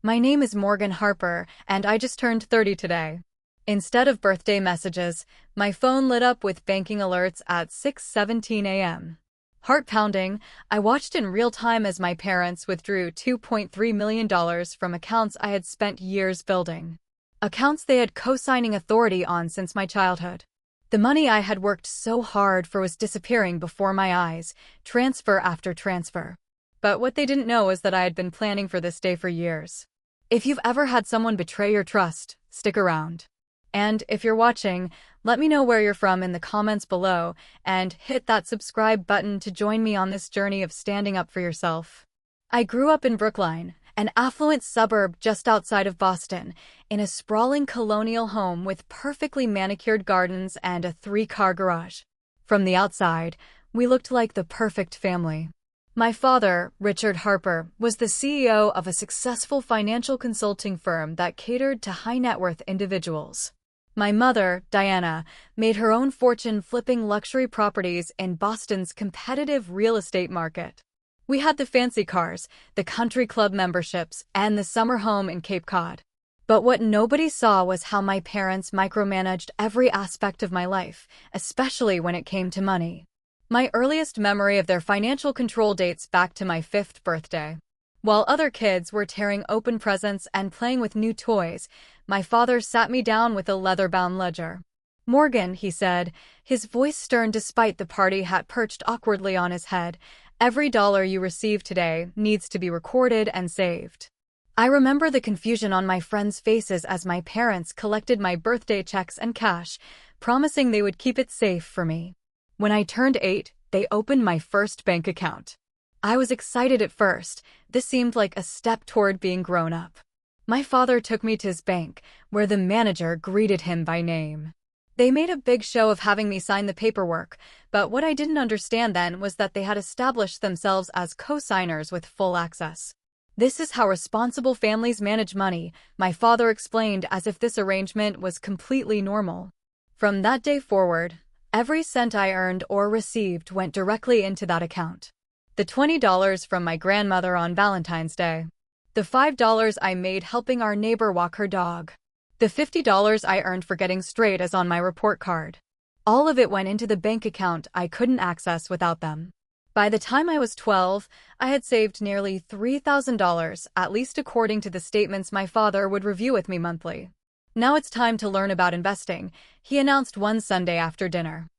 My name is Morgan Harper, and I just turned 30 today. Instead of birthday messages, my phone lit up with banking alerts at 6:17 a.m. Heart pounding, I watched in real time as my parents withdrew $2.3 million from accounts I had spent years building. Accounts they had co-signing authority on since my childhood. The money I had worked so hard for was disappearing before my eyes, transfer after transfer. But what they didn't know was that I had been planning for this day for years. If you've ever had someone betray your trust, stick around. And if you're watching, let me know where you're from in the comments below, and hit that subscribe button to join me on this journey of standing up for yourself. I grew up in Brookline, an affluent suburb just outside of Boston, in a sprawling colonial home with perfectly manicured gardens and a 3-car garage. From the outside, we looked like the perfect family. My father, Richard Harper, was the CEO of a successful financial consulting firm that catered to high-net-worth individuals. My mother, Diana, made her own fortune flipping luxury properties in Boston's competitive real estate market. We had the fancy cars, the country club memberships, and the summer home in Cape Cod. But what nobody saw was how my parents micromanaged every aspect of my life, especially when it came to money. My earliest memory of their financial control dates back to my 5th birthday. While other kids were tearing open presents and playing with new toys, my father sat me down with a leather-bound ledger. "Morgan," he said, his voice stern despite the party hat perched awkwardly on his head, "every dollar you receive today needs to be recorded and saved." I remember the confusion on my friends' faces as my parents collected my birthday checks and cash, promising they would keep it safe for me. When I turned 8, they opened my first bank account. I was excited at first. This seemed like a step toward being grown up. My father took me to his bank, where the manager greeted him by name. They made a big show of having me sign the paperwork, but what I didn't understand then was that they had established themselves as co-signers with full access. "This is how responsible families manage money," my father explained as if this arrangement was completely normal. From that day forward, every cent I earned or received went directly into that account. The $20 from my grandmother on Valentine's Day. The $5 I made helping our neighbor walk her dog. The $50 I earned for getting straight A's on my report card. All of it went into the bank account I couldn't access without them. By the time I was 12, I had saved nearly $3,000, at least according to the statements my father would review with me monthly. "Now it's time to learn about investing," he announced one Sunday after dinner.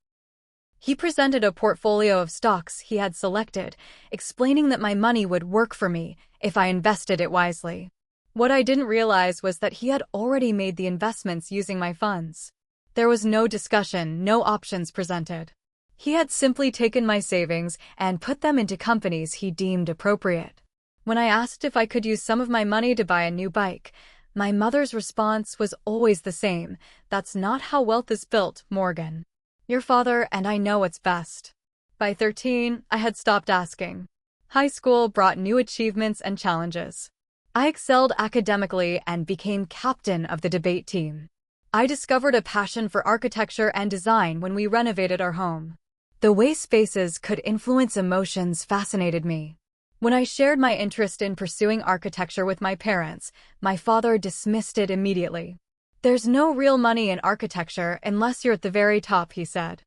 He presented a portfolio of stocks he had selected, explaining that my money would work for me if I invested it wisely. What I didn't realize was that he had already made the investments using my funds. There was no discussion, no options presented. He had simply taken my savings and put them into companies he deemed appropriate. When I asked if I could use some of my money to buy a new bike, my mother's response was always the same: "That's not how wealth is built, Morgan. Your father and I know what's best." By 13, I had stopped asking. High school brought new achievements and challenges. I excelled academically and became captain of the debate team. I discovered a passion for architecture and design when we renovated our home. The way spaces could influence emotions fascinated me. When I shared my interest in pursuing architecture with my parents, my father dismissed it immediately. "There's no real money in architecture unless you're at the very top," he said.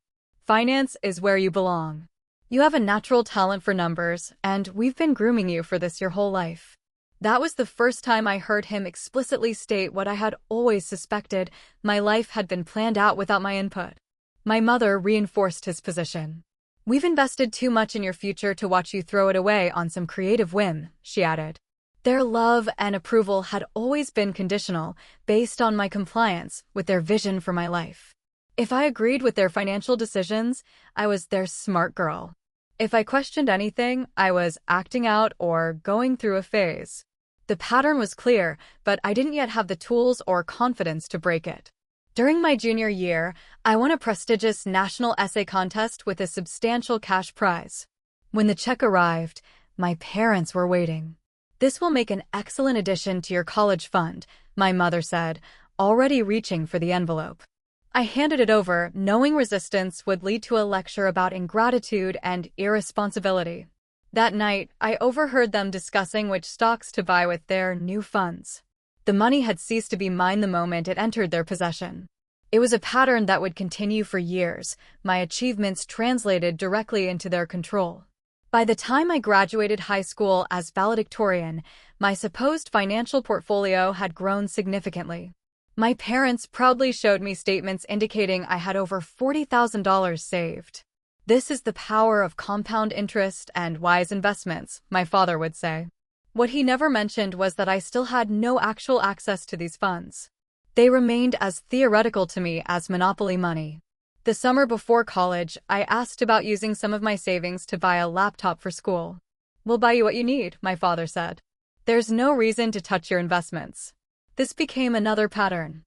"Finance is where you belong. You have a natural talent for numbers, and we've been grooming you for this your whole life." That was the first time I heard him explicitly state what I had always suspected: my life had been planned out without my input. My mother reinforced his position. "We've invested too much in your future to watch you throw it away on some creative whim," she added. Their love and approval had always been conditional, based on my compliance with their vision for my life. If I agreed with their financial decisions, I was their smart girl. If I questioned anything, I was acting out or going through a phase. The pattern was clear, but I didn't yet have the tools or confidence to break it. During my junior year, I won a prestigious national essay contest with a substantial cash prize. When the check arrived, my parents were waiting. "This will make an excellent addition to your college fund," my mother said, already reaching for the envelope. I handed it over, knowing resistance would lead to a lecture about ingratitude and irresponsibility. That night, I overheard them discussing which stocks to buy with their new funds. The money had ceased to be mine the moment it entered their possession. It was a pattern that would continue for years, my achievements translated directly into their control. By the time I graduated high school as valedictorian, my supposed financial portfolio had grown significantly. My parents proudly showed me statements indicating I had over $40,000 saved. "This is the power of compound interest and wise investments," my father would say. What he never mentioned was that I still had no actual access to these funds. They remained as theoretical to me as monopoly money. The summer before college, I asked about using some of my savings to buy a laptop for school. "We'll buy you what you need," my father said. "There's no reason to touch your investments." This became another pattern.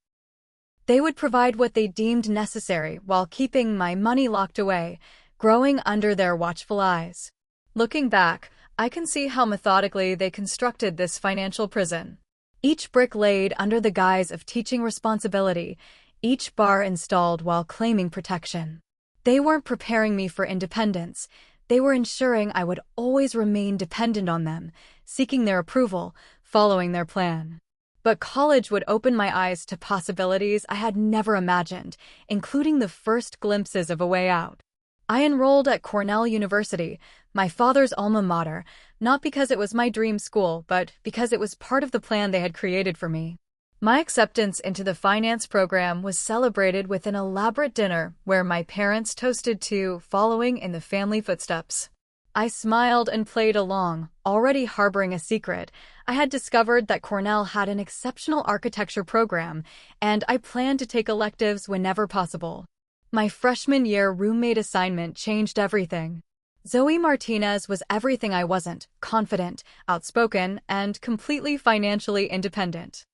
They would provide what they deemed necessary while keeping my money locked away, growing under their watchful eyes. Looking back, I can see how methodically they constructed this financial prison. Each brick laid under the guise of teaching responsibility, each bar installed while claiming protection. They weren't preparing me for independence. They were ensuring I would always remain dependent on them, seeking their approval, following their plan. But college would open my eyes to possibilities I had never imagined, including the first glimpses of a way out. I enrolled at Cornell University, my father's alma mater, not because it was my dream school, but because it was part of the plan they had created for me. My acceptance into the finance program was celebrated with an elaborate dinner where my parents toasted to following in the family footsteps. I smiled and played along, already harboring a secret. I had discovered that Cornell had an exceptional architecture program, and I planned to take electives whenever possible. My freshman year roommate assignment changed everything. Zoe Martinez was everything I wasn't: confident, outspoken, and completely financially independent.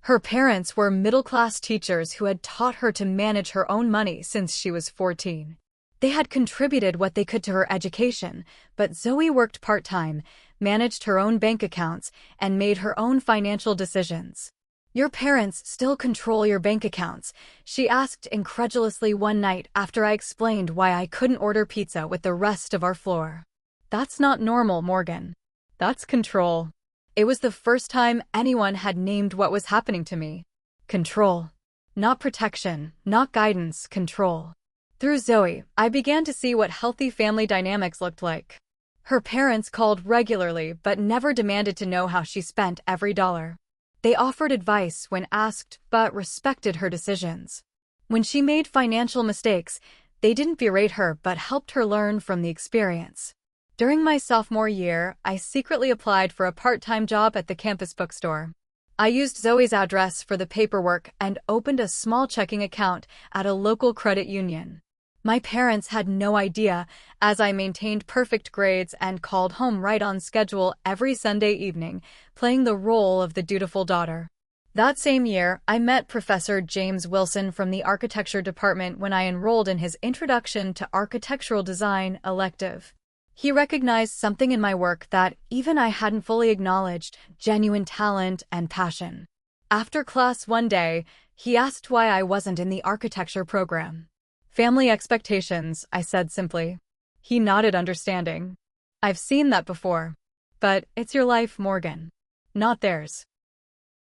Her parents were middle-class teachers who had taught her to manage her own money since she was 14. They had contributed what they could to her education, but Zoe worked part-time, managed her own bank accounts, and made her own financial decisions. "Your parents still control your bank accounts?" she asked incredulously one night after I explained why I couldn't order pizza with the rest of our floor. "That's not normal, Morgan. That's control." It was the first time anyone had named what was happening to me. Control. Not protection, not guidance, control. Through Zoe, I began to see what healthy family dynamics looked like. Her parents called regularly but never demanded to know how she spent every dollar. They offered advice when asked, but respected her decisions. When she made financial mistakes, they didn't berate her but helped her learn from the experience. During my sophomore year, I secretly applied for a part-time job at the campus bookstore. I used Zoe's address for the paperwork and opened a small checking account at a local credit union. My parents had no idea, as I maintained perfect grades and called home right on schedule every Sunday evening, playing the role of the dutiful daughter. That same year, I met Professor James Wilson from the architecture department when I enrolled in his Introduction to Architectural Design elective. He recognized something in my work that even I hadn't fully acknowledged: genuine talent and passion. After class one day, he asked why I wasn't in the architecture program. "Family expectations," I said simply. He nodded understanding. "I've seen that before. But it's your life, Morgan. Not theirs."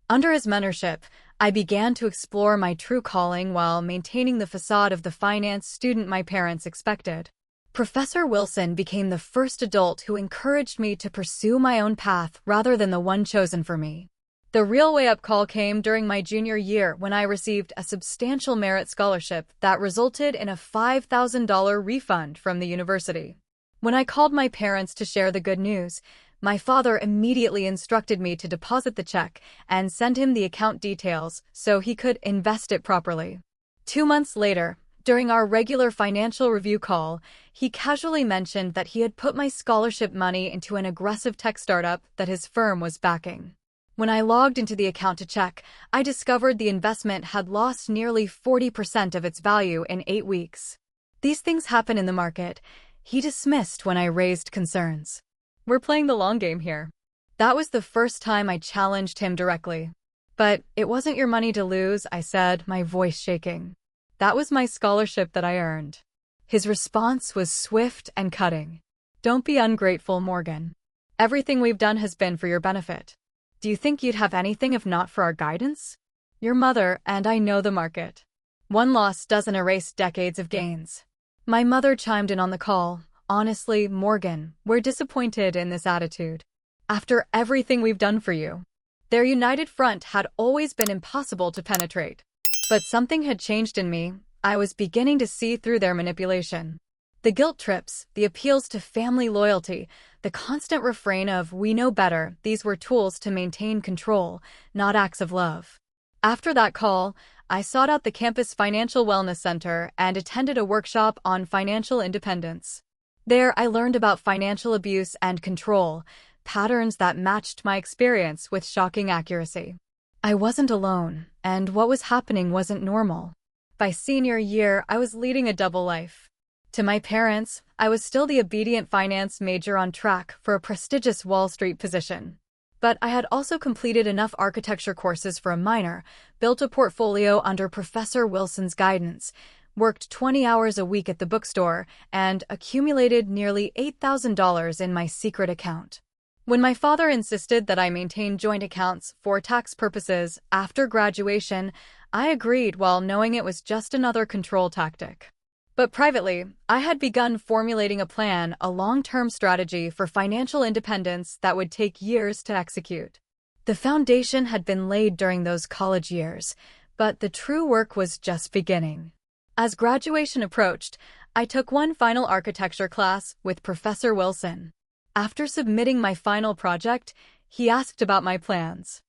Under his mentorship, I began to explore my true calling while maintaining the facade of the finance student my parents expected. Professor Wilson became the first adult who encouraged me to pursue my own path rather than the one chosen for me. The real wake-up call came during my junior year when I received a substantial merit scholarship that resulted in a $5,000 refund from the university. When I called my parents to share the good news, my father immediately instructed me to deposit the check and send him the account details so he could invest it properly. 2 months later, during our regular financial review call, he casually mentioned that he had put my scholarship money into an aggressive tech startup that his firm was backing. When I logged into the account to check, I discovered the investment had lost nearly 40% of its value in 8 weeks. "These things happen in the market," he dismissed when I raised concerns. "We're playing the long game here." That was the first time I challenged him directly. "But it wasn't your money to lose," I said, my voice shaking. "That was my scholarship that I earned." His response was swift and cutting. Don't be ungrateful, Morgan. Everything we've done has been for your benefit. Do you think you'd have anything if not for our guidance? Your mother, and I know the market. One loss doesn't erase decades of gains. My mother chimed in on the call. Honestly, Morgan, we're disappointed in this attitude. After everything we've done for you. Their united front had always been impossible to penetrate. But something had changed in me. I was beginning to see through their manipulation. The guilt trips, the appeals to family loyalty, the constant refrain of "we know better," these were tools to maintain control, not acts of love. After that call, I sought out the campus Financial Wellness Center and attended a workshop on financial independence. There, I learned about financial abuse and control, patterns that matched my experience with shocking accuracy. I wasn't alone, and what was happening wasn't normal. By senior year, I was leading a double life. To my parents, I was still the obedient finance major on track for a prestigious Wall Street position. But I had also completed enough architecture courses for a minor, built a portfolio under Professor Wilson's guidance, worked 20 hours a week at the bookstore, and accumulated nearly $8,000 in my secret account. When my father insisted that I maintain joint accounts for tax purposes after graduation, I agreed while knowing it was just another control tactic. But privately, I had begun formulating a plan, a long-term strategy for financial independence that would take years to execute. The foundation had been laid during those college years, but the true work was just beginning. As graduation approached, I took one final architecture class with Professor Wilson. After submitting my final project, he asked about my plans.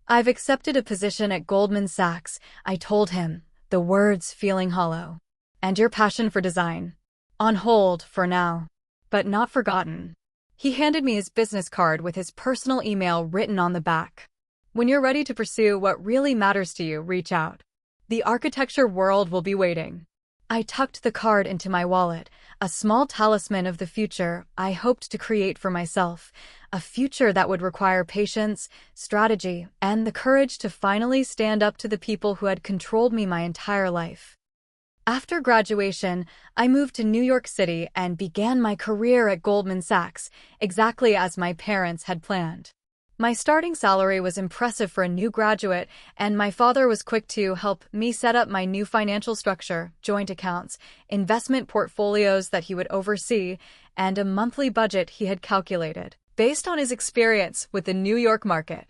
"I've accepted a position at Goldman Sachs," I told him, the words feeling hollow. "And your passion for design? On hold for now, but not forgotten." He handed me his business card with his personal email written on the back. "When you're ready to pursue what really matters to you, reach out. The architecture world will be waiting." I tucked the card into my wallet, a small talisman of the future I hoped to create for myself, a future that would require patience, strategy, and the courage to finally stand up to the people who had controlled me my entire life. After graduation, I moved to New York City and began my career at Goldman Sachs, exactly as my parents had planned. My starting salary was impressive for a new graduate, and my father was quick to help me set up my new financial structure, joint accounts, investment portfolios that he would oversee, and a monthly budget he had calculated, based on his experience with the New York market.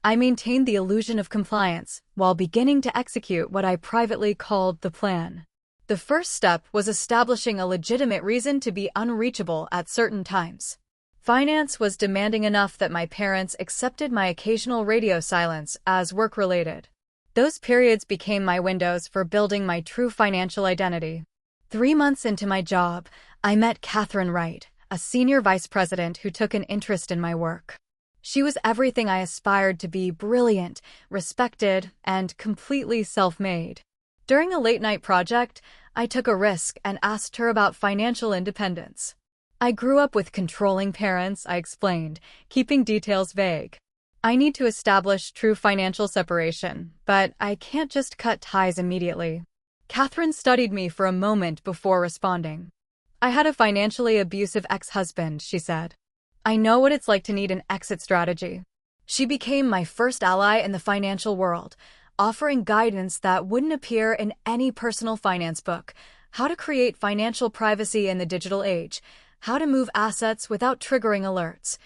I maintained the illusion of compliance while beginning to execute what I privately called the plan. The first step was establishing a legitimate reason to be unreachable at certain times. Finance was demanding enough that my parents accepted my occasional radio silence as work-related. Those periods became my windows for building my true financial identity. 3 months into my job, I met Catherine Wright, a senior vice president who took an interest in my work. She was everything I aspired to be: brilliant, respected, and completely self-made. During a late-night project, I took a risk and asked her about financial independence. "I grew up with controlling parents," I explained, keeping details vague. "I need to establish true financial separation, but I can't just cut ties immediately." Catherine studied me for a moment before responding. "I had a financially abusive ex-husband," she said. "I know what it's like to need an exit strategy." She became my first ally in the financial world, offering guidance that wouldn't appear in any personal finance book: how to create financial privacy in the digital age, how to move assets without triggering alerts,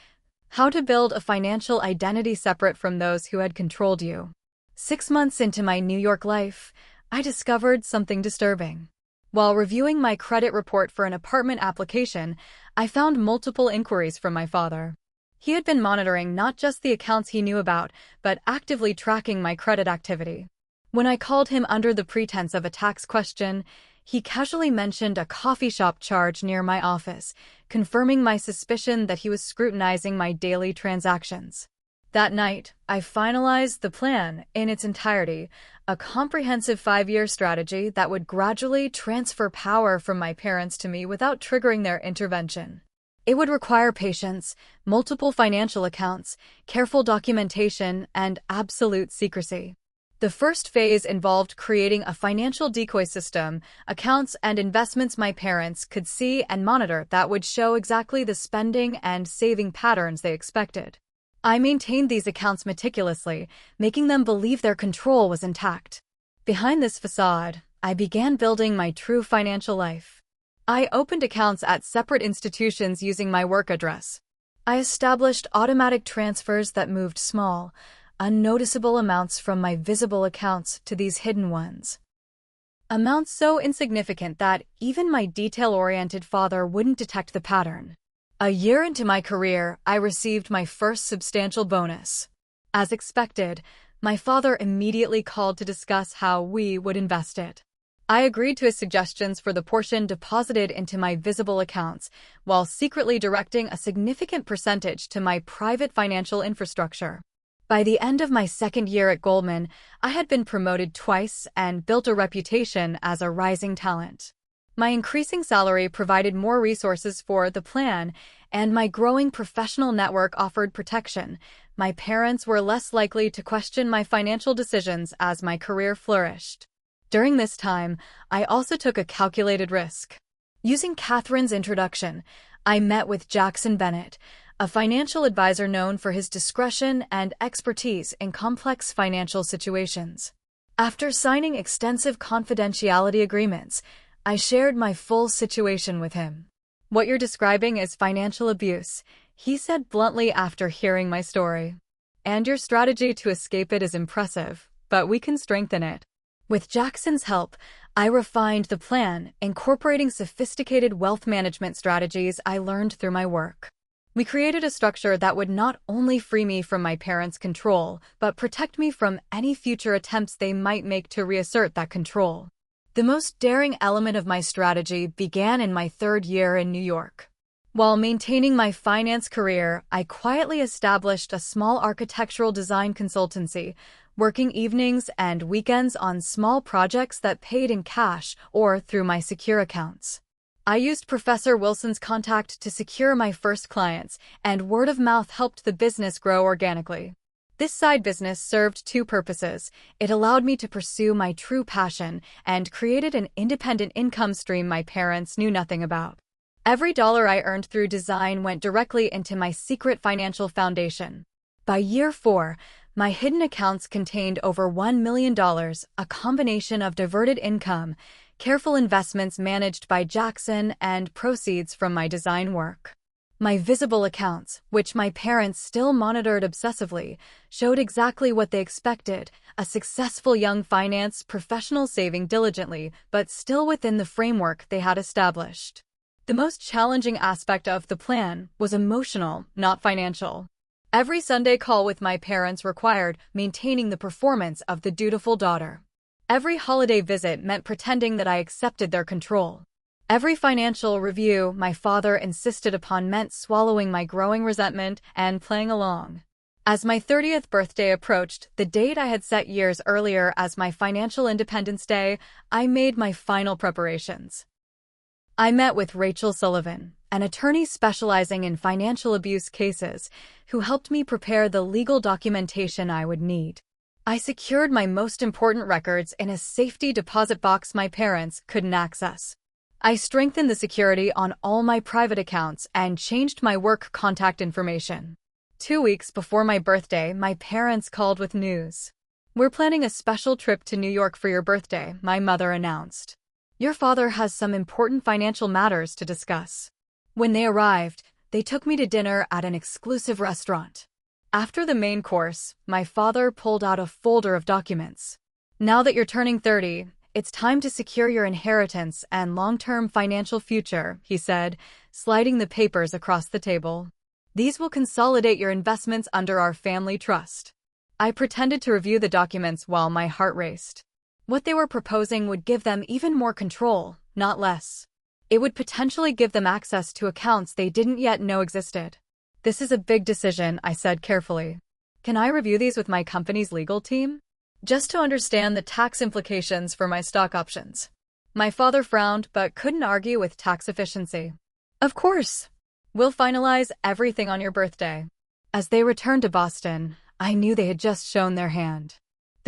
how to build a financial identity separate from those who had controlled you. 6 months into my New York life, I discovered something disturbing. While reviewing my credit report for an apartment application, I found multiple inquiries from my father. He had been monitoring not just the accounts he knew about, but actively tracking my credit activity. When I called him under the pretense of a tax question, he casually mentioned a coffee shop charge near my office, confirming my suspicion that he was scrutinizing my daily transactions. That night, I finalized the plan in its entirety, a comprehensive 5-year strategy that would gradually transfer power from my parents to me without triggering their intervention. It would require patience, multiple financial accounts, careful documentation, and absolute secrecy. The first phase involved creating a financial decoy system, accounts and investments my parents could see and monitor that would show exactly the spending and saving patterns they expected. I maintained these accounts meticulously, making them believe their control was intact. Behind this facade, I began building my true financial life. I opened accounts at separate institutions using my work address. I established automatic transfers that moved small, unnoticeable amounts from my visible accounts to these hidden ones. Amounts so insignificant that even my detail-oriented father wouldn't detect the pattern. A year into my career, I received my first substantial bonus. As expected, my father immediately called to discuss how we would invest it. I agreed to his suggestions for the portion deposited into my visible accounts, while secretly directing a significant percentage to my private financial infrastructure. By the end of my second year at Goldman, I had been promoted twice and built a reputation as a rising talent. My increasing salary provided more resources for the plan, and my growing professional network offered protection. My parents were less likely to question my financial decisions as my career flourished. During this time, I also took a calculated risk. Using Catherine's introduction, I met with Jackson Bennett, a financial advisor known for his discretion and expertise in complex financial situations. After signing extensive confidentiality agreements, I shared my full situation with him. "What you're describing is financial abuse," he said bluntly after hearing my story. "And your strategy to escape it is impressive, but we can strengthen it." With Jackson's help, I refined the plan, incorporating sophisticated wealth management strategies I learned through my work. We created a structure that would not only free me from my parents' control, but protect me from any future attempts they might make to reassert that control. The most daring element of my strategy began in my third year in New York. While maintaining my finance career, I quietly established a small architectural design consultancy, working evenings and weekends on small projects that paid in cash or through my secure accounts. I used Professor Wilson's contact to secure my first clients, and word of mouth helped the business grow organically. This side business served two purposes. It allowed me to pursue my true passion and created an independent income stream my parents knew nothing about. Every dollar I earned through design went directly into my secret financial foundation. By year 4, my hidden accounts contained over $1 million, a combination of diverted income, careful investments managed by Jackson, and proceeds from my design work. My visible accounts, which my parents still monitored obsessively, showed exactly what they expected: a successful young finance professional saving diligently, but still within the framework they had established. The most challenging aspect of the plan was emotional, not financial. Every Sunday call with my parents required maintaining the performance of the dutiful daughter. Every holiday visit meant pretending that I accepted their control. Every financial review my father insisted upon meant swallowing my growing resentment and playing along. As my 30th birthday approached, the date I had set years earlier as my financial independence day, I made my final preparations. I met with Rachel Sullivan, an attorney specializing in financial abuse cases, who helped me prepare the legal documentation I would need. I secured my most important records in a safety deposit box my parents couldn't access. I strengthened the security on all my private accounts and changed my work contact information. 2 weeks before my birthday, my parents called with news. "We're planning a special trip to New York for your birthday," my mother announced. "Your father has some important financial matters to discuss." When they arrived, they took me to dinner at an exclusive restaurant. After the main course, my father pulled out a folder of documents. "Now that you're turning 30, it's time to secure your inheritance and long-term financial future," he said, sliding the papers across the table. "These will consolidate your investments under our family trust." I pretended to review the documents while my heart raced. What they were proposing would give them even more control, not less. It would potentially give them access to accounts they didn't yet know existed. "This is a big decision," I said carefully. "Can I review these with my company's legal team? Just to understand the tax implications for my stock options." My father frowned but couldn't argue with tax efficiency. "Of course. We'll finalize everything on your birthday." As they returned to Boston, I knew they had just shown their hand.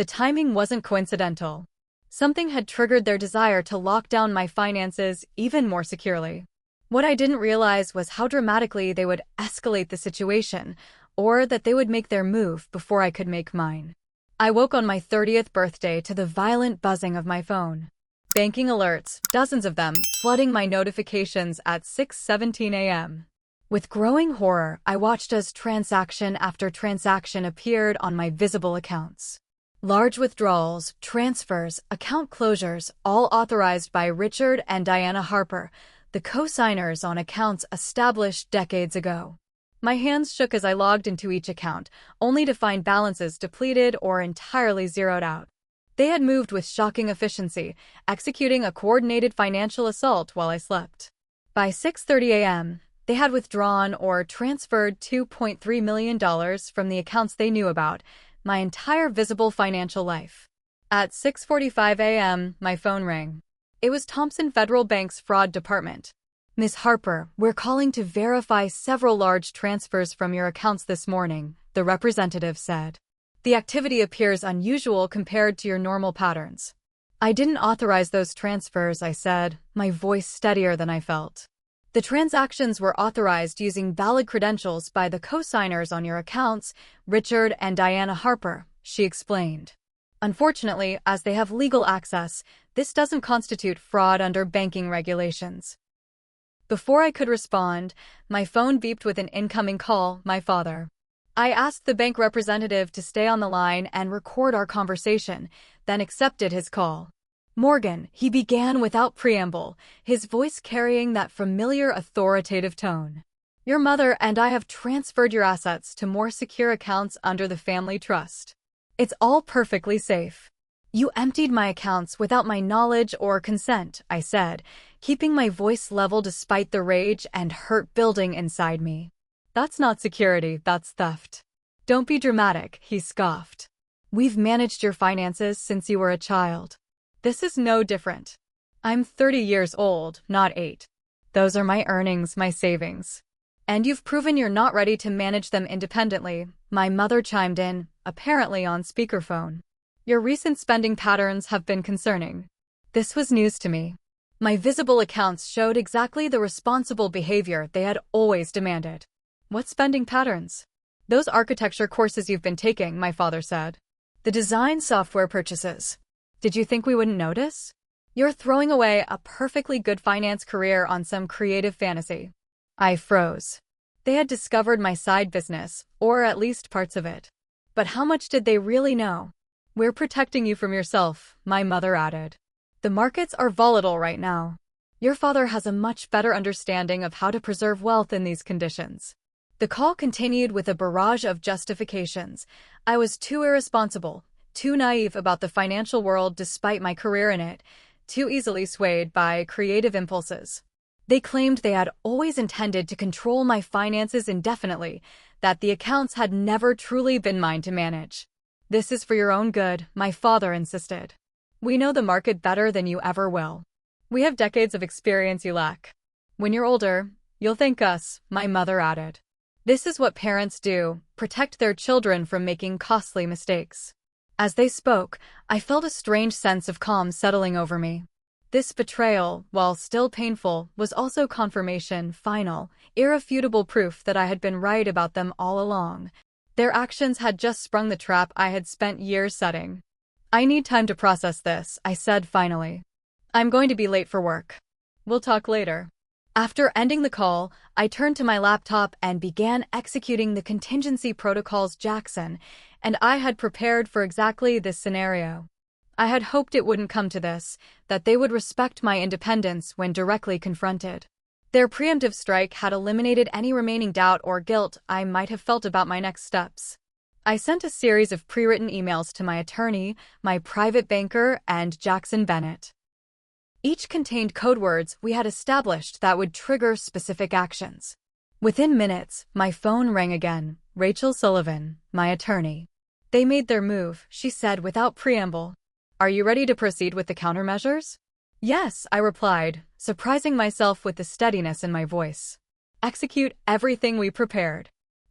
The timing wasn't coincidental. Something had triggered their desire to lock down my finances even more securely. What I didn't realize was how dramatically they would escalate the situation, or that they would make their move before I could make mine. I woke on my 30th birthday to the violent buzzing of my phone. Banking alerts, dozens of them, flooding my notifications at 6:17 a.m. With growing horror, I watched as transaction after transaction appeared on my visible accounts. Large withdrawals, transfers, account closures, all authorized by Richard and Diana Harper, the co-signers on accounts established decades ago. My hands shook as I logged into each account, only to find balances depleted or entirely zeroed out. They had moved with shocking efficiency, executing a coordinated financial assault while I slept. By 6:30 a.m., they had withdrawn or transferred $2.3 million from the accounts they knew about, my entire visible financial life. At 6:45 a.m., my phone rang. It was Thompson Federal Bank's fraud department. "Ms. Harper, we're calling to verify several large transfers from your accounts this morning," the representative said. "The activity appears unusual compared to your normal patterns." "I didn't authorize those transfers," I said, my voice steadier than I felt. "The transactions were authorized using valid credentials by the co-signers on your accounts, Richard and Diana Harper," she explained. "Unfortunately, as they have legal access, this doesn't constitute fraud under banking regulations." Before I could respond, my phone beeped with an incoming call, my father. I asked the bank representative to stay on the line and record our conversation, then accepted his call. "Morgan," he began without preamble, his voice carrying that familiar authoritative tone. "Your mother and I have transferred your assets to more secure accounts under the family trust. It's all perfectly safe." "You emptied my accounts without my knowledge or consent," I said, keeping my voice level despite the rage and hurt building inside me. "That's not security, that's theft." "Don't be dramatic," he scoffed. "We've managed your finances since you were a child. This is no different. I'm 30 years old, not 8. Those are my earnings, my savings. And you've proven you're not ready to manage them independently," my mother chimed in, apparently on speakerphone. "Your recent spending patterns have been concerning." This was news to me. My visible accounts showed exactly the responsible behavior they had always demanded. "What spending patterns?" "Those architecture courses you've been taking," my father said. "The design software purchases. Did you think we wouldn't notice? You're throwing away a perfectly good finance career on some creative fantasy." I froze. They had discovered my side business, or at least parts of it. But how much did they really know? "We're protecting you from yourself," my mother added. "The markets are volatile right now. Your father has a much better understanding of how to preserve wealth in these conditions." The call continued with a barrage of justifications. I was too irresponsible, too naive about the financial world despite my career in it, too easily swayed by creative impulses. They claimed they had always intended to control my finances indefinitely, that the accounts had never truly been mine to manage. "This is for your own good," my father insisted. "We know the market better than you ever will. We have decades of experience you lack. When you're older, you'll thank us," my mother added. This is what parents do, protect their children from making costly mistakes. As they spoke, I felt a strange sense of calm settling over me. This betrayal, while still painful, was also confirmation, final, irrefutable proof that I had been right about them all along. Their actions had just sprung the trap I had spent years setting. "I need time to process this," I said finally. "I'm going to be late for work. We'll talk later." After ending the call, I turned to my laptop and began executing the contingency protocols Jackson and I had prepared for exactly this scenario. I had hoped it wouldn't come to this, that they would respect my independence when directly confronted. Their preemptive strike had eliminated any remaining doubt or guilt I might have felt about my next steps. I sent a series of pre-written emails to my attorney, my private banker, and Jackson Bennett. Each contained code words we had established that would trigger specific actions. Within minutes, my phone rang again. Rachel Sullivan, my attorney. "They made their move," she said without preamble. "Are you ready to proceed with the countermeasures?" "Yes," I replied, surprising myself with the steadiness in my voice. "Execute everything we prepared."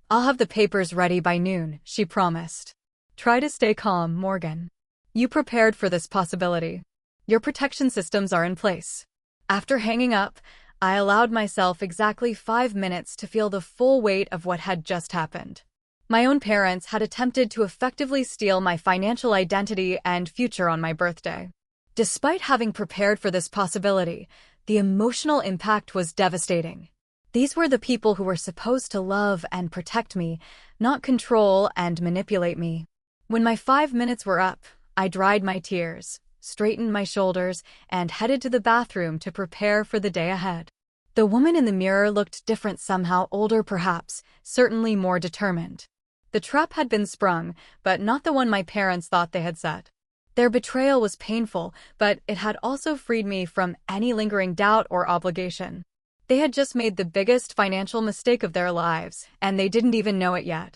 "I'll have the papers ready by noon," she promised. "Try to stay calm, Morgan. You prepared for this possibility. Your protection systems are in place. After hanging up, I allowed myself exactly 5 minutes to feel the full weight of what had just happened. My own parents had attempted to effectively steal my financial identity and future on my birthday. Despite having prepared for this possibility, the emotional impact was devastating. These were the people who were supposed to love and protect me, not control and manipulate me. When my 5 minutes were up, I dried my tears, straightened my shoulders, and headed to the bathroom to prepare for the day ahead. The woman in the mirror looked different somehow, older perhaps, certainly more determined. The trap had been sprung, but not the one my parents thought they had set. Their betrayal was painful, but it had also freed me from any lingering doubt or obligation. They had just made the biggest financial mistake of their lives, and they didn't even know it yet.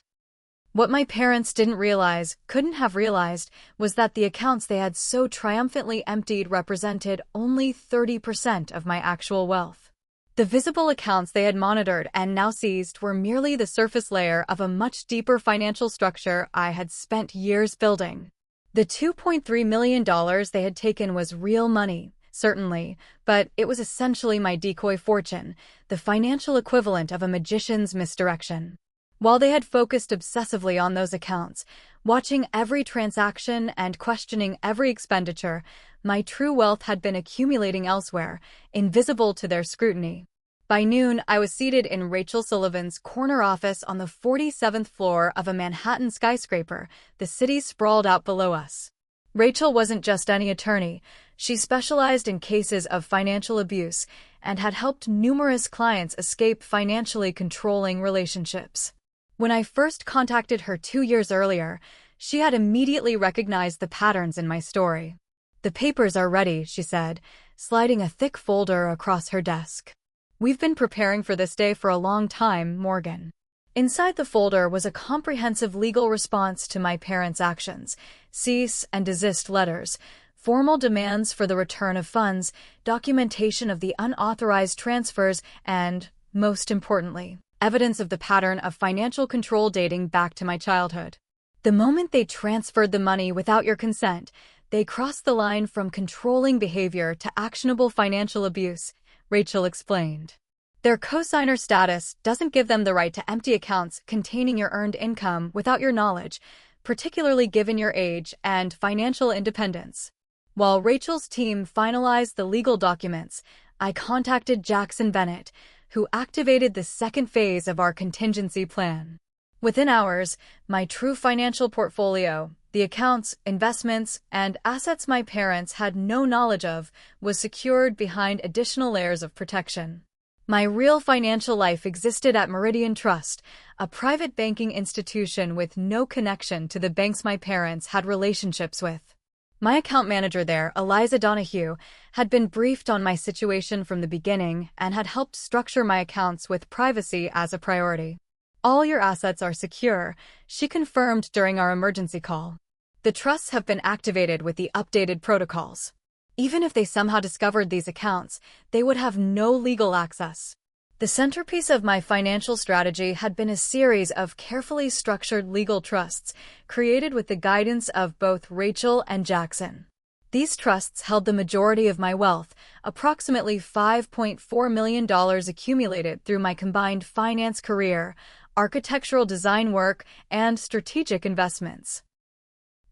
What my parents couldn't have realized, was that the accounts they had so triumphantly emptied represented only 30% of my actual wealth. The visible accounts they had monitored and now seized were merely the surface layer of a much deeper financial structure I had spent years building. The $2.3 million they had taken was real money, certainly, but it was essentially my decoy fortune, the financial equivalent of a magician's misdirection. While they had focused obsessively on those accounts, watching every transaction and questioning every expenditure, my true wealth had been accumulating elsewhere, invisible to their scrutiny. By noon, I was seated in Rachel Sullivan's corner office on the 47th floor of a Manhattan skyscraper. The city sprawled out below us. Rachel wasn't just any attorney. She specialized in cases of financial abuse and had helped numerous clients escape financially controlling relationships. When I first contacted her 2 years earlier, she had immediately recognized the patterns in my story. "The papers are ready," she said, sliding a thick folder across her desk. "We've been preparing for this day for a long time, Morgan." Inside the folder was a comprehensive legal response to my parents' actions, cease and desist letters, formal demands for the return of funds, documentation of the unauthorized transfers, and, most importantly, evidence of the pattern of financial control dating back to my childhood. The moment they transferred the money without your consent, they crossed the line from controlling behavior to actionable financial abuse, Rachel explained. Their cosigner status doesn't give them the right to empty accounts containing your earned income without your knowledge, particularly given your age and financial independence. While Rachel's team finalized the legal documents, I contacted Jackson Bennett, who activated the second phase of our contingency plan. Within hours, my true financial portfolio, the accounts, investments, and assets my parents had no knowledge of, was secured behind additional layers of protection. My real financial life existed at Meridian Trust, a private banking institution with no connection to the banks my parents had relationships with. My account manager there, Eliza Donahue, had been briefed on my situation from the beginning and had helped structure my accounts with privacy as a priority. "All your assets are secure," she confirmed during our emergency call. "The trusts have been activated with the updated protocols. Even if they somehow discovered these accounts, they would have no legal access." The centerpiece of my financial strategy had been a series of carefully structured legal trusts, created with the guidance of both Rachel and Jackson. These trusts held the majority of my wealth, approximately $5.4 million accumulated through my combined finance career, architectural design work, and strategic investments.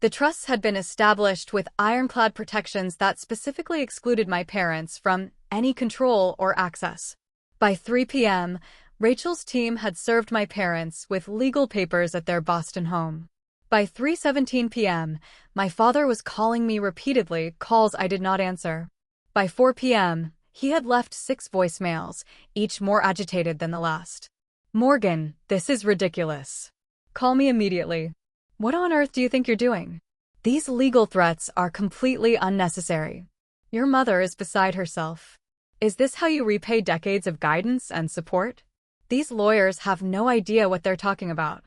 The trusts had been established with ironclad protections that specifically excluded my parents from any control or access. By 3 p.m., Rachel's team had served my parents with legal papers at their Boston home. By 3:17 p.m., my father was calling me repeatedly, calls I did not answer. By 4 p.m., he had left 6 voicemails, each more agitated than the last. "Morgan, this is ridiculous. Call me immediately. What on earth do you think you're doing? These legal threats are completely unnecessary. Your mother is beside herself. Is this how you repay decades of guidance and support? These lawyers have no idea what they're talking about.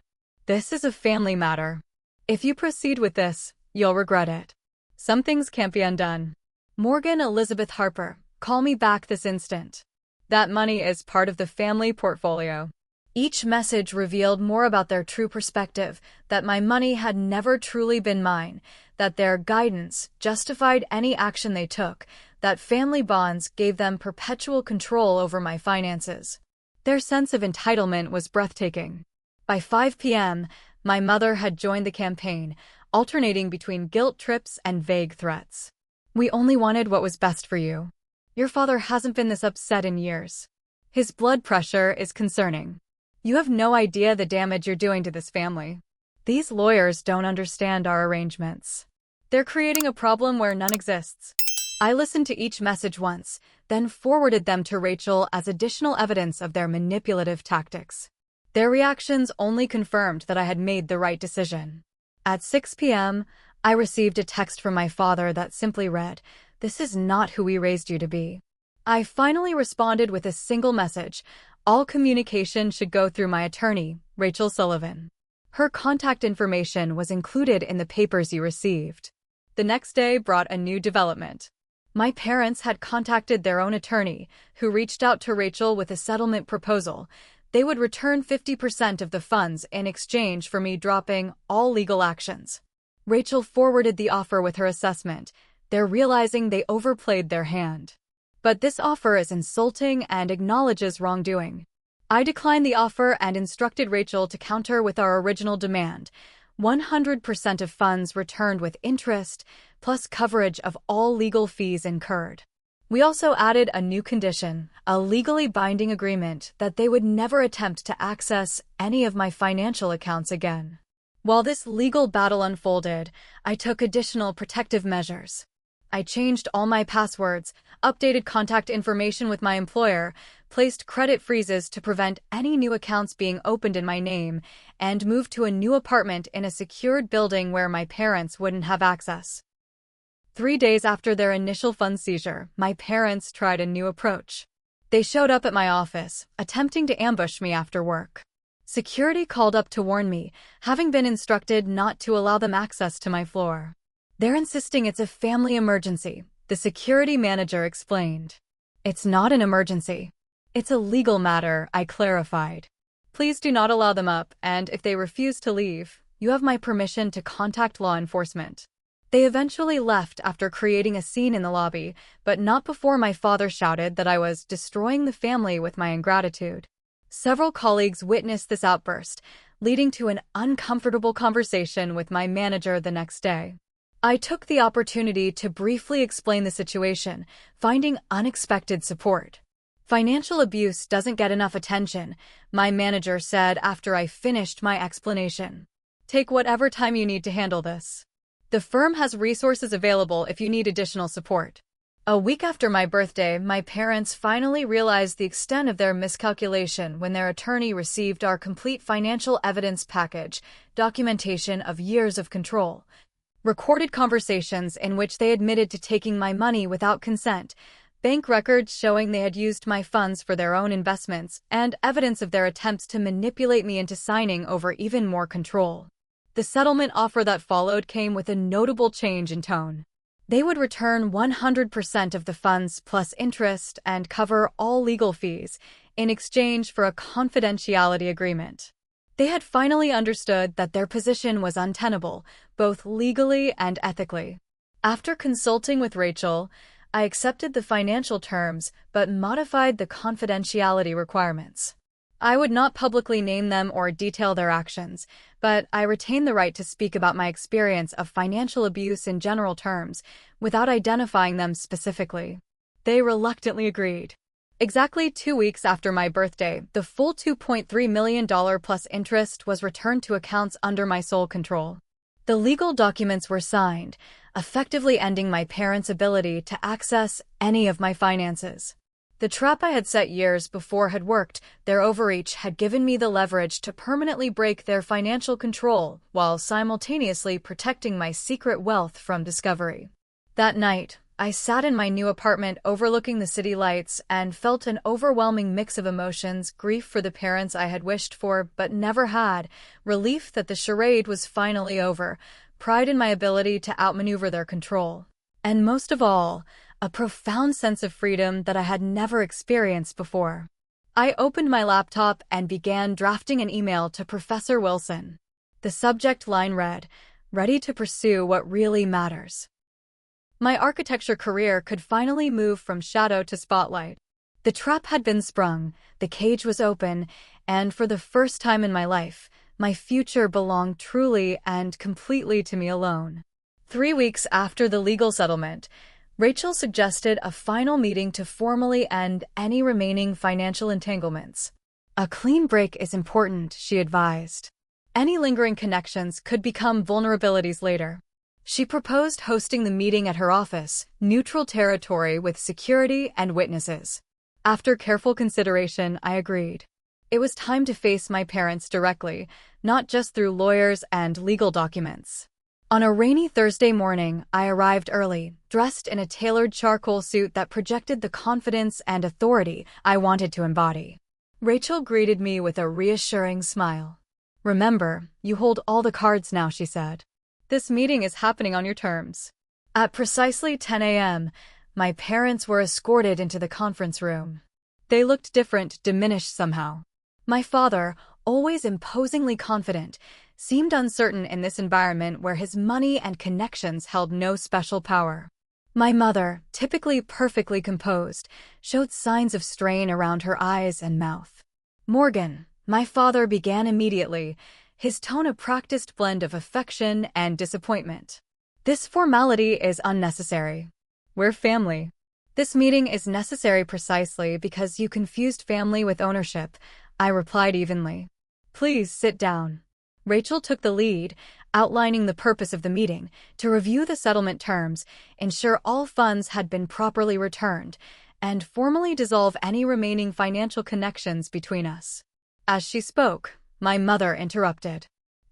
This is a family matter. If you proceed with this, you'll regret it. Some things can't be undone. Morgan Elizabeth Harper, call me back this instant. That money is part of the family portfolio." Each message revealed more about their true perspective, that my money had never truly been mine, that their guidance justified any action they took, that family bonds gave them perpetual control over my finances. Their sense of entitlement was breathtaking. By 5 p.m., my mother had joined the campaign, alternating between guilt trips and vague threats. "We only wanted what was best for you. Your father hasn't been this upset in years. His blood pressure is concerning. You have no idea the damage you're doing to this family. These lawyers don't understand our arrangements. They're creating a problem where none exists." I listened to each message once, then forwarded them to Rachel as additional evidence of their manipulative tactics. Their reactions only confirmed that I had made the right decision. At 6 p.m., I received a text from my father that simply read, "This is not who we raised you to be." I finally responded with a single message: "All communication should go through my attorney, Rachel Sullivan. Her contact information was included in the papers you received." The next day brought a new development. My parents had contacted their own attorney, who reached out to Rachel with a settlement proposal. They would return 50% of the funds in exchange for me dropping all legal actions. Rachel forwarded the offer with her assessment. They're realizing they overplayed their hand. "But this offer is insulting and acknowledges wrongdoing." I declined the offer and instructed Rachel to counter with our original demand: 100% of funds returned with interest, plus coverage of all legal fees incurred. We also added a new condition, a legally binding agreement that they would never attempt to access any of my financial accounts again. While this legal battle unfolded, I took additional protective measures. I changed all my passwords, updated contact information with my employer, placed credit freezes to prevent any new accounts being opened in my name, and moved to a new apartment in a secured building where my parents wouldn't have access. 3 days after their initial fund seizure, my parents tried a new approach. They showed up at my office, attempting to ambush me after work. Security called up to warn me, having been instructed not to allow them access to my floor. "They're insisting it's a family emergency," the security manager explained. "It's not an emergency. It's a legal matter," I clarified. "Please do not allow them up, and if they refuse to leave, you have my permission to contact law enforcement." They eventually left after creating a scene in the lobby, but not before my father shouted that I was destroying the family with my ingratitude. Several colleagues witnessed this outburst, leading to an uncomfortable conversation with my manager the next day. I took the opportunity to briefly explain the situation, finding unexpected support. "Financial abuse doesn't get enough attention," my manager said after I finished my explanation. "Take whatever time you need to handle this. The firm has resources available if you need additional support." A week after my birthday, my parents finally realized the extent of their miscalculation when their attorney received our complete financial evidence package, documentation of years of control, recorded conversations in which they admitted to taking my money without consent, bank records showing they had used my funds for their own investments, and evidence of their attempts to manipulate me into signing over even more control. The settlement offer that followed came with a notable change in tone. They would return 100% of the funds plus interest and cover all legal fees in exchange for a confidentiality agreement. They had finally understood that their position was untenable, both legally and ethically. After consulting with Rachel, I accepted the financial terms but modified the confidentiality requirements. I would not publicly name them or detail their actions, but I retained the right to speak about my experience of financial abuse in general terms, without identifying them specifically. They reluctantly agreed. Exactly 2 weeks after my birthday, the full $2.3 million plus interest was returned to accounts under my sole control. The legal documents were signed, effectively ending my parents' ability to access any of my finances. The trap I had set years before had worked. Their overreach had given me the leverage to permanently break their financial control while simultaneously protecting my secret wealth from discovery. That night, I sat in my new apartment overlooking the city lights and felt an overwhelming mix of emotions: grief for the parents I had wished for but never had, relief that the charade was finally over, pride in my ability to outmaneuver their control, and most of all, a profound sense of freedom that I had never experienced before. I opened my laptop and began drafting an email to Professor Wilson. The subject line read, ready to pursue what really matters. My architecture career could finally move from shadow to spotlight. The trap had been sprung, the cage was open, and for the first time in my life, my future belonged truly and completely to me alone. 3 weeks after the legal settlement, Rachel suggested a final meeting to formally end any remaining financial entanglements. A clean break is important, she advised. Any lingering connections could become vulnerabilities later. She proposed hosting the meeting at her office, neutral territory with security and witnesses. After careful consideration, I agreed. It was time to face my parents directly, not just through lawyers and legal documents. On a rainy Thursday morning, I arrived early, dressed in a tailored charcoal suit that projected the confidence and authority I wanted to embody. Rachel greeted me with a reassuring smile. "Remember, you hold all the cards now," she said. "This meeting is happening on your terms." At precisely 10 a.m., my parents were escorted into the conference room. They looked different, diminished somehow. My father, always imposingly confident, seemed uncertain in this environment where his money and connections held no special power. My mother, typically perfectly composed, showed signs of strain around her eyes and mouth. "Morgan," my father began immediately, his tone a practiced blend of affection and disappointment. "This formality is unnecessary. We're family. This meeting is necessary precisely because you confused family with ownership," I replied evenly. "Please sit down." Rachel took the lead, outlining the purpose of the meeting, to review the settlement terms, ensure all funds had been properly returned, and formally dissolve any remaining financial connections between us. As she spoke, my mother interrupted.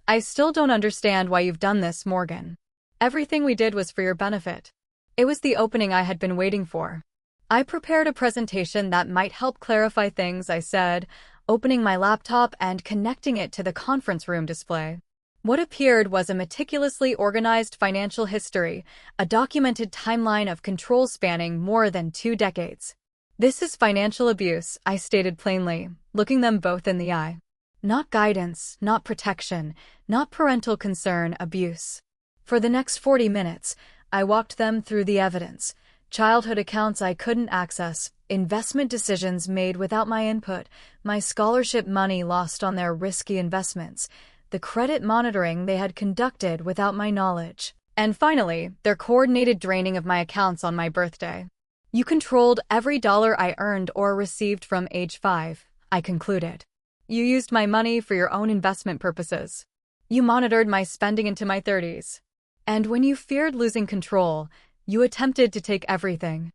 "I still don't understand why you've done this, Morgan. Everything we did was for your benefit." It was the opening I had been waiting for. "I prepared a presentation that might help clarify things," I said, opening my laptop and connecting it to the conference room display. What appeared was a meticulously organized financial history, a documented timeline of control spanning more than 2 decades. "This is financial abuse," I stated plainly, looking them both in the eye. "Not guidance, not protection, not parental concern, abuse." For the next 40 minutes, I walked them through the evidence. Childhood accounts I couldn't access, investment decisions made without my input, my scholarship money lost on their risky investments, the credit monitoring they had conducted without my knowledge, and finally, their coordinated draining of my accounts on my birthday. "You controlled every dollar I earned or received from age 5, I concluded. "You used my money for your own investment purposes. You monitored my spending into my 30s. And when you feared losing control, you attempted to take everything."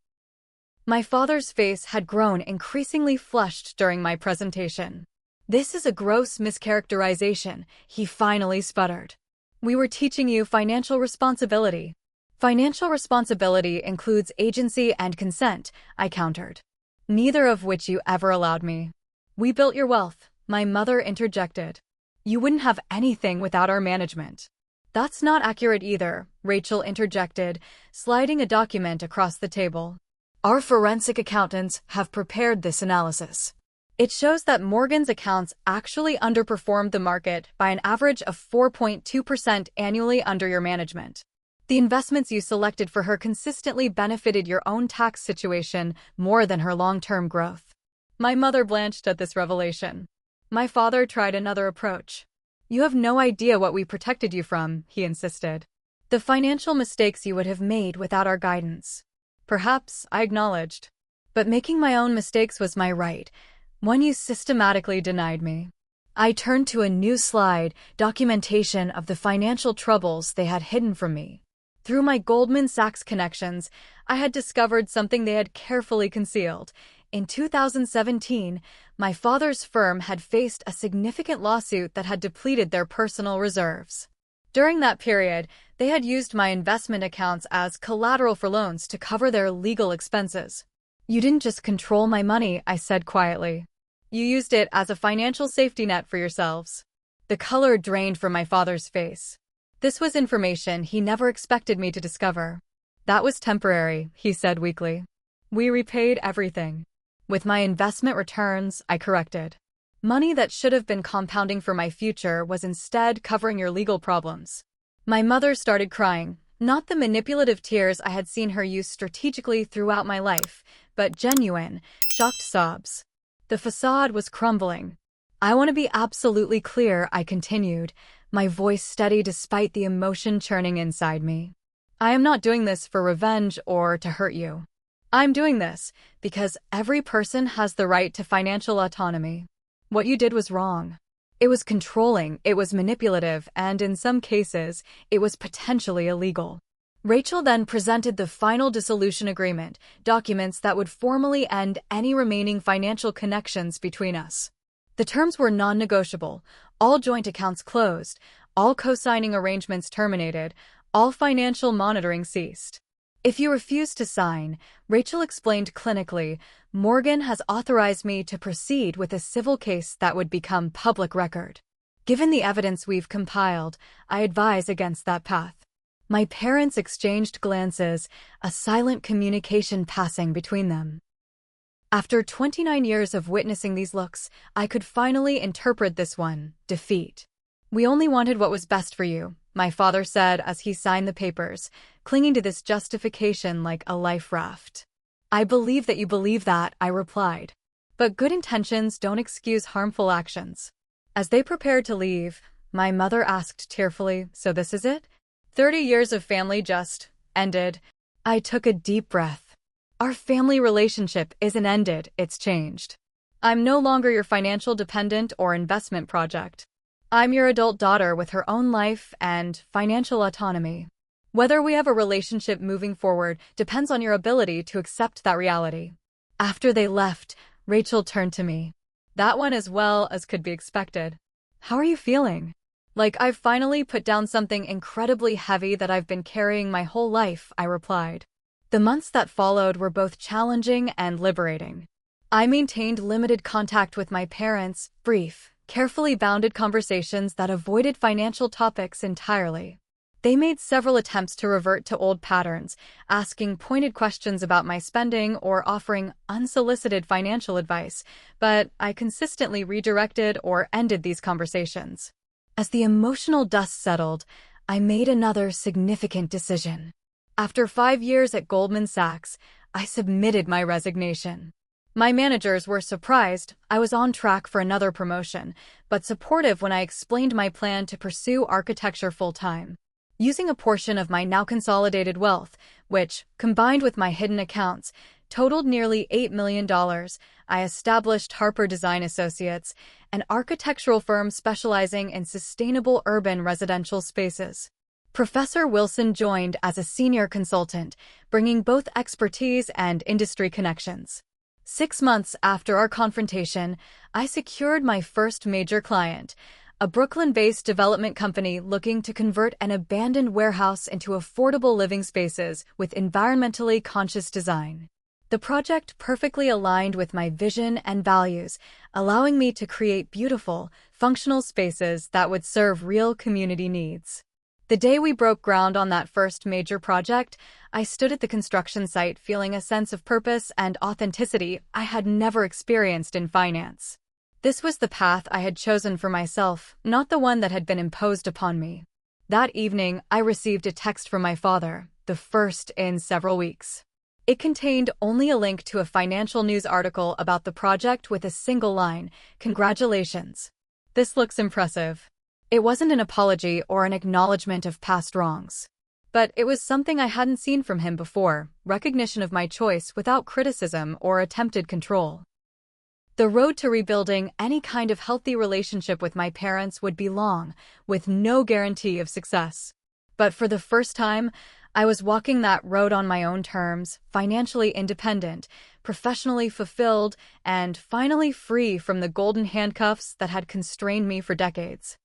My father's face had grown increasingly flushed during my presentation. "This is a gross mischaracterization," he finally sputtered. "We were teaching you financial responsibility." "Financial responsibility includes agency and consent," I countered. "Neither of which you ever allowed me." "We built your wealth," my mother interjected. "You wouldn't have anything without our management." "That's not accurate either," Rachel interjected, sliding a document across the table. "Our forensic accountants have prepared this analysis. It shows that Morgan's accounts actually underperformed the market by an average of 4.2% annually under your management. The investments you selected for her consistently benefited your own tax situation more than her long-term growth." My mother blanched at this revelation. My father tried another approach. "You have no idea what we protected you from," he insisted. "The financial mistakes you would have made without our guidance." "Perhaps," I acknowledged. "But making my own mistakes was my right, one you systematically denied me." I turned to a new slide, documentation of the financial troubles they had hidden from me. Through my Goldman Sachs connections, I had discovered something they had carefully concealed. In 2017, my father's firm had faced a significant lawsuit that had depleted their personal reserves. During that period, they had used my investment accounts as collateral for loans to cover their legal expenses. "You didn't just control my money," I said quietly. "You used it as a financial safety net for yourselves." The color drained from my father's face. This was information he never expected me to discover. "That was temporary," he said weakly. "We repaid everything." "With my investment returns," I corrected. "Money that should have been compounding for my future was instead covering your legal problems." My mother started crying, not the manipulative tears I had seen her use strategically throughout my life, but genuine, shocked sobs. The facade was crumbling. I want to be absolutely clear, I continued, my voice steady despite the emotion churning inside me. I am not doing this for revenge or to hurt you. I'm doing this because every person has the right to financial autonomy. What you did was wrong. It was controlling, it was manipulative, and in some cases, it was potentially illegal. Rachel then presented the final dissolution agreement, documents that would formally end any remaining financial connections between us. The terms were non-negotiable, all joint accounts closed, all co-signing arrangements terminated, all financial monitoring ceased. If you refuse to sign, Rachel explained clinically, Morgan has authorized me to proceed with a civil case that would become public record. Given the evidence we've compiled, I advise against that path. My parents exchanged glances, a silent communication passing between them. After 29 years of witnessing these looks, I could finally interpret this one, defeat. We only wanted what was best for you, my father said as he signed the papers, clinging to this justification like a life raft. I believe that you believe that, I replied. But good intentions don't excuse harmful actions. As they prepared to leave, my mother asked tearfully, so this is it? 30 years of family just ended. I took a deep breath. Our family relationship isn't ended, it's changed. I'm no longer your financial dependent or investment project. I'm your adult daughter with her own life and financial autonomy. Whether we have a relationship moving forward depends on your ability to accept that reality. After they left, Rachel turned to me. That went as well as could be expected. How are you feeling? Like I've finally put down something incredibly heavy that I've been carrying my whole life, I replied. The months that followed were both challenging and liberating. I maintained limited contact with my parents, brief, carefully bounded conversations that avoided financial topics entirely. They made several attempts to revert to old patterns, asking pointed questions about my spending or offering unsolicited financial advice, but I consistently redirected or ended these conversations. As the emotional dust settled, I made another significant decision. After 5 years at Goldman Sachs, I submitted my resignation. My managers were surprised I was on track for another promotion, but supportive when I explained my plan to pursue architecture full-time. Using a portion of my now consolidated wealth, which, combined with my hidden accounts, totaled nearly $8 million, I established Harper Design Associates, an architectural firm specializing in sustainable urban residential spaces. Professor Wilson joined as a senior consultant, bringing both expertise and industry connections. 6 months after our confrontation, I secured my first major client, a Brooklyn-based development company looking to convert an abandoned warehouse into affordable living spaces with environmentally conscious design. The project perfectly aligned with my vision and values, allowing me to create beautiful, functional spaces that would serve real community needs. The day we broke ground on that first major project, I stood at the construction site feeling a sense of purpose and authenticity I had never experienced in finance. This was the path I had chosen for myself, not the one that had been imposed upon me. That evening, I received a text from my father, the first in several weeks. It contained only a link to a financial news article about the project with a single line, "Congratulations. This looks impressive." It wasn't an apology or an acknowledgement of past wrongs. But it was something I hadn't seen from him before, recognition of my choice without criticism or attempted control. The road to rebuilding any kind of healthy relationship with my parents would be long, with no guarantee of success. But for the first time, I was walking that road on my own terms, financially independent, professionally fulfilled, and finally free from the golden handcuffs that had constrained me for decades.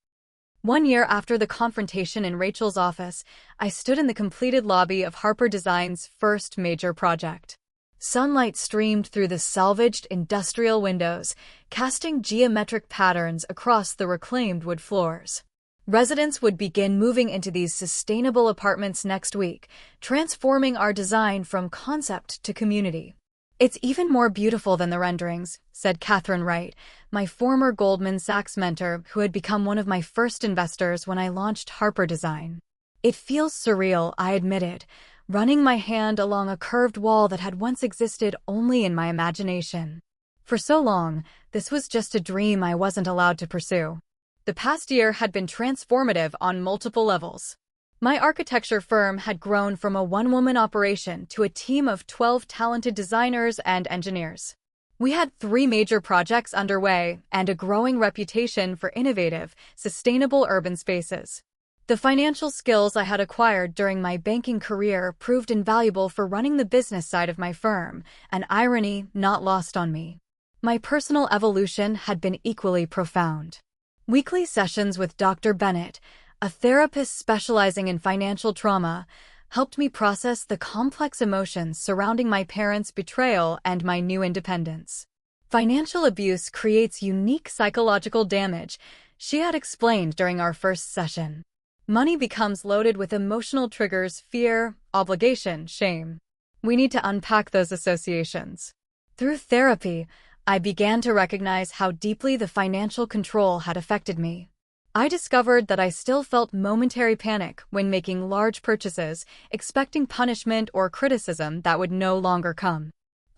1 year after the confrontation in Rachel's office, I stood in the completed lobby of Harper Design's first major project. Sunlight streamed through the salvaged industrial windows, casting geometric patterns across the reclaimed wood floors. Residents would begin moving into these sustainable apartments next week, transforming our design from concept to community. "It's even more beautiful than the renderings," said Catherine Wright, my former Goldman Sachs mentor who had become one of my first investors when I launched Harper Design. It feels surreal, I admitted, running my hand along a curved wall that had once existed only in my imagination. For so long, this was just a dream I wasn't allowed to pursue. The past year had been transformative on multiple levels. My architecture firm had grown from a one-woman operation to a team of 12 talented designers and engineers. We had 3 major projects underway and a growing reputation for innovative, sustainable urban spaces. The financial skills I had acquired during my banking career proved invaluable for running the business side of my firm, an irony not lost on me. My personal evolution had been equally profound. Weekly sessions with Dr. Bennett, a therapist specializing in financial trauma, helped me process the complex emotions surrounding my parents' betrayal and my new independence. Financial abuse creates unique psychological damage, she had explained during our first session. Money becomes loaded with emotional triggers: fear, obligation, shame. We need to unpack those associations. Through therapy, I began to recognize how deeply the financial control had affected me. I discovered that I still felt momentary panic when making large purchases, expecting punishment or criticism that would no longer come.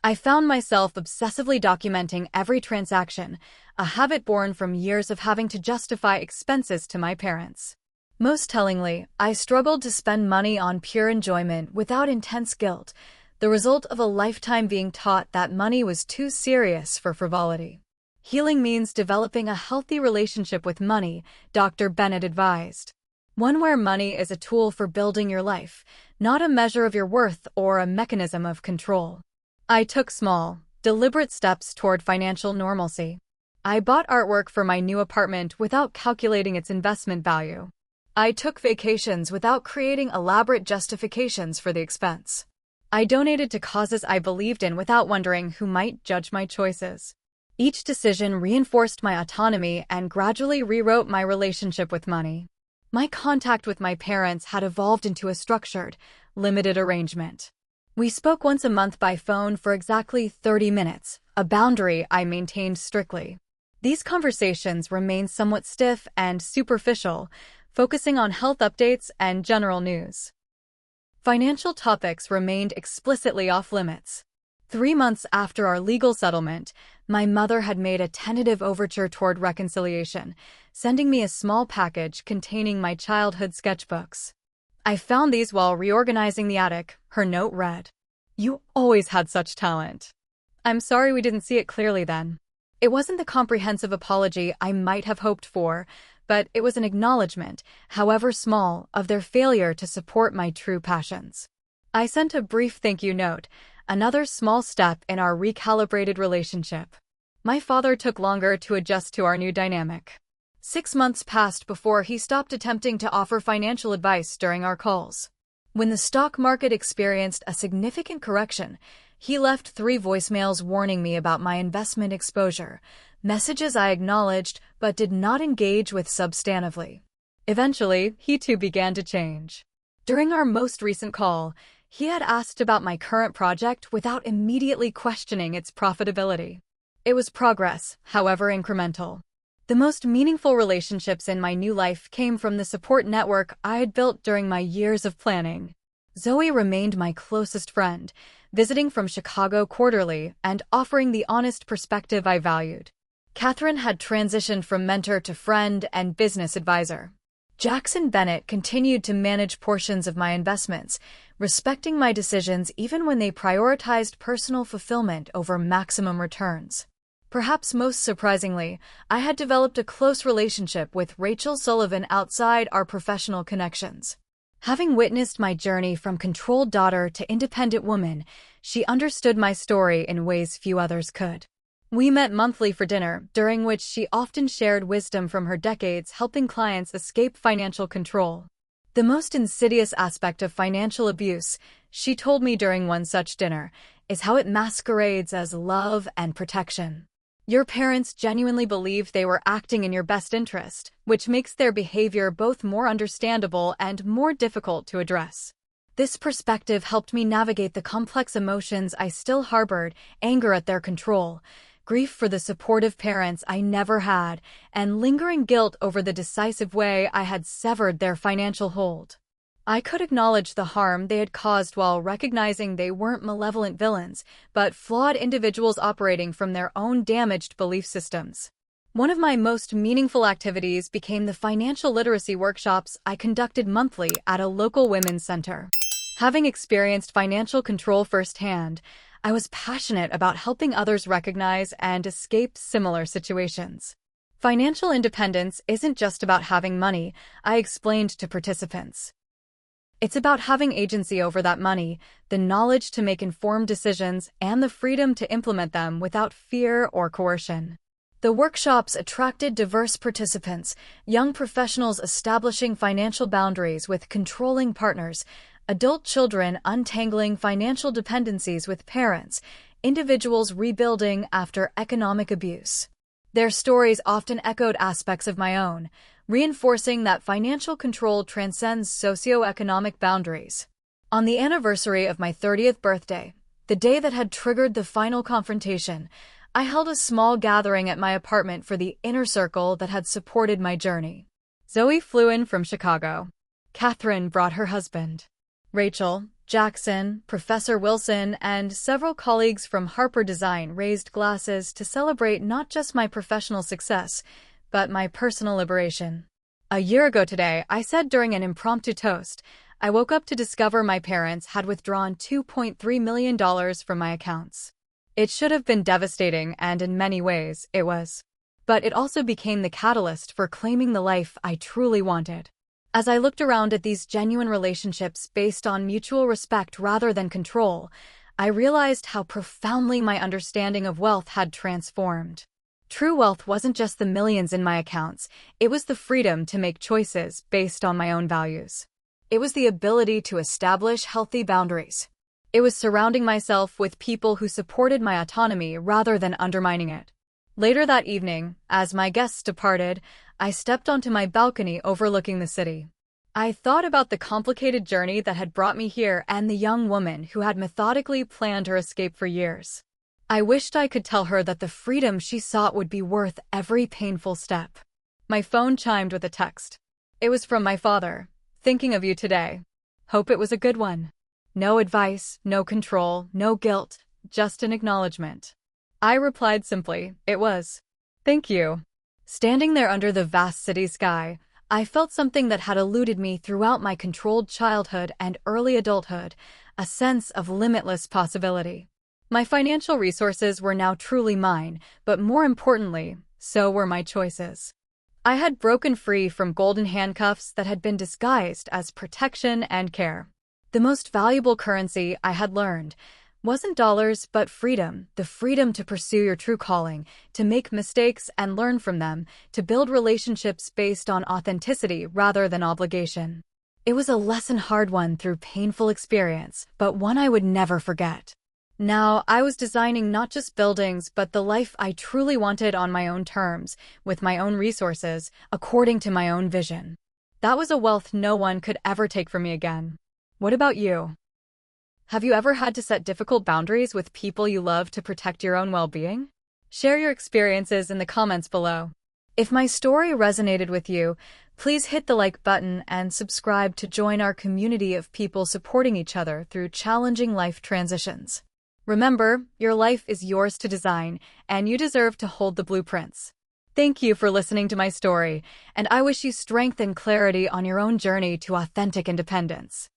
I found myself obsessively documenting every transaction, a habit born from years of having to justify expenses to my parents. Most tellingly, I struggled to spend money on pure enjoyment without intense guilt, the result of a lifetime being taught that money was too serious for frivolity. Healing means developing a healthy relationship with money, Dr. Bennett advised. One where money is a tool for building your life, not a measure of your worth or a mechanism of control. I took small, deliberate steps toward financial normalcy. I bought artwork for my new apartment without calculating its investment value. I took vacations without creating elaborate justifications for the expense. I donated to causes I believed in without wondering who might judge my choices. Each decision reinforced my autonomy and gradually rewrote my relationship with money. My contact with my parents had evolved into a structured, limited arrangement. We spoke once a month by phone for exactly 30 minutes, a boundary I maintained strictly. These conversations remained somewhat stiff and superficial, focusing on health updates and general news. Financial topics remained explicitly off-limits. 3 months after our legal settlement, my mother had made a tentative overture toward reconciliation, sending me a small package containing my childhood sketchbooks. I found these while reorganizing the attic. Her note read, "You always had such talent. I'm sorry we didn't see it clearly then." It wasn't the comprehensive apology I might have hoped for, but it was an acknowledgement, however small, of their failure to support my true passions. I sent a brief thank you note, another small step in our recalibrated relationship. My father took longer to adjust to our new dynamic. 6 months passed before he stopped attempting to offer financial advice during our calls. When the stock market experienced a significant correction, he left 3 voicemails warning me about my investment exposure, messages I acknowledged but did not engage with substantively. Eventually, he too began to change. During our most recent call, he had asked about my current project without immediately questioning its profitability. It was progress, however incremental. The most meaningful relationships in my new life came from the support network I had built during my years of planning. Zoe remained my closest friend, visiting from Chicago quarterly and offering the honest perspective I valued. Catherine had transitioned from mentor to friend and business advisor. Jackson Bennett continued to manage portions of my investments, respecting my decisions even when they prioritized personal fulfillment over maximum returns. Perhaps most surprisingly, I had developed a close relationship with Rachel Sullivan outside our professional connections. Having witnessed my journey from controlled daughter to independent woman, she understood my story in ways few others could. We met monthly for dinner, during which she often shared wisdom from her decades helping clients escape financial control. The most insidious aspect of financial abuse, she told me during one such dinner, is how it masquerades as love and protection. Your parents genuinely believed they were acting in your best interest, which makes their behavior both more understandable and more difficult to address. This perspective helped me navigate the complex emotions I still harbored: anger at their control, grief for the supportive parents I never had, and lingering guilt over the decisive way I had severed their financial hold. I could acknowledge the harm they had caused while recognizing they weren't malevolent villains, but flawed individuals operating from their own damaged belief systems. One of my most meaningful activities became the financial literacy workshops I conducted monthly at a local women's center. Having experienced financial control firsthand, I was passionate about helping others recognize and escape similar situations. Financial independence isn't just about having money, I explained to participants. It's about having agency over that money, the knowledge to make informed decisions, and the freedom to implement them without fear or coercion. The workshops attracted diverse participants, young professionals establishing financial boundaries with controlling partners, adult children untangling financial dependencies with parents, individuals rebuilding after economic abuse. Their stories often echoed aspects of my own, reinforcing that financial control transcends socioeconomic boundaries. On the anniversary of my 30th birthday, the day that had triggered the final confrontation, I held a small gathering at my apartment for the inner circle that had supported my journey. Zoe flew in from Chicago. Catherine brought her husband. Rachel, Jackson, Professor Wilson, and several colleagues from Harper Design raised glasses to celebrate not just my professional success, but my personal liberation. A year ago today, I said during an impromptu toast, I woke up to discover my parents had withdrawn $2.3 million from my accounts. It should have been devastating, and in many ways, it was. But it also became the catalyst for claiming the life I truly wanted. As I looked around at these genuine relationships based on mutual respect rather than control, I realized how profoundly my understanding of wealth had transformed. True wealth wasn't just the millions in my accounts, it was the freedom to make choices based on my own values. It was the ability to establish healthy boundaries. It was surrounding myself with people who supported my autonomy rather than undermining it. Later that evening, as my guests departed, I stepped onto my balcony overlooking the city. I thought about the complicated journey that had brought me here and the young woman who had methodically planned her escape for years. I wished I could tell her that the freedom she sought would be worth every painful step. My phone chimed with a text. It was from my father. Thinking of you today. Hope it was a good one. No advice, no control, no guilt, just an acknowledgement. I replied simply, it was. Thank you. Standing there under the vast city sky, I felt something that had eluded me throughout my controlled childhood and early adulthood, a sense of limitless possibility. My financial resources were now truly mine, but more importantly, so were my choices. I had broken free from golden handcuffs that had been disguised as protection and care. The most valuable currency, I had learned, wasn't dollars but freedom, the freedom to pursue your true calling, to make mistakes and learn from them, to build relationships based on authenticity rather than obligation. It was a lesson hard won through painful experience, but one I would never forget. Now, I was designing not just buildings but the life I truly wanted on my own terms, with my own resources, according to my own vision. That was a wealth no one could ever take from me again. What about you? Have you ever had to set difficult boundaries with people you love to protect your own well-being? Share your experiences in the comments below. If my story resonated with you, please hit the like button and subscribe to join our community of people supporting each other through challenging life transitions. Remember, your life is yours to design, and you deserve to hold the blueprints. Thank you for listening to my story, and I wish you strength and clarity on your own journey to authentic independence.